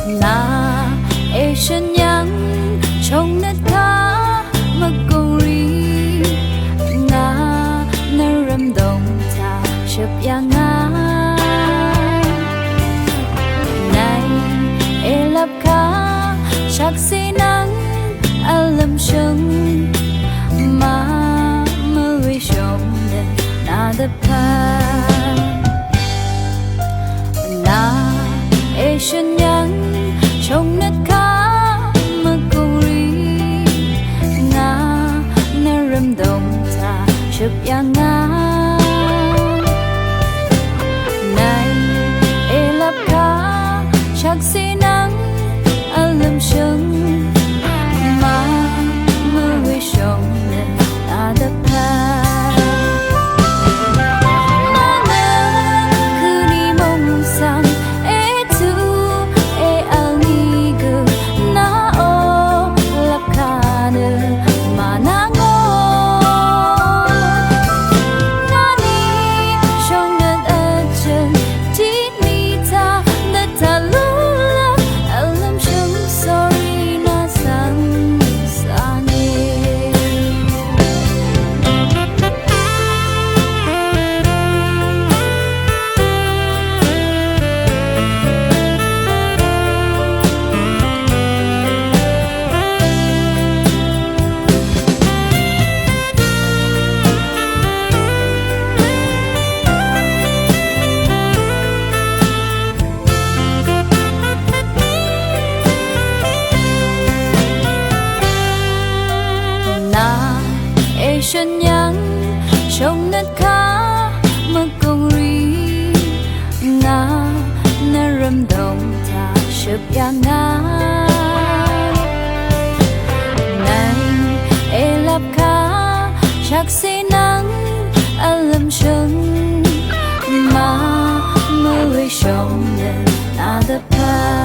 na Asian yang trong nét cá mà cùng ri nga na râm đồng ta Shep yang nga này e lấp cá chắc si nắng alam sông mà mơ với sông nên na đập pa na Asian yang trong nét cá mà cùng ri nga na râm đồng ta Shep yang nga này e lấp cá chắc si nắng alam sông mà mơ với sông nên na đập pa Asian yang trong nét cá mà cùng ri nga na râm đồng ta Shep yang nga này e lấp cá chắc si nắng alam sông mà mơ với sông nên na đập pa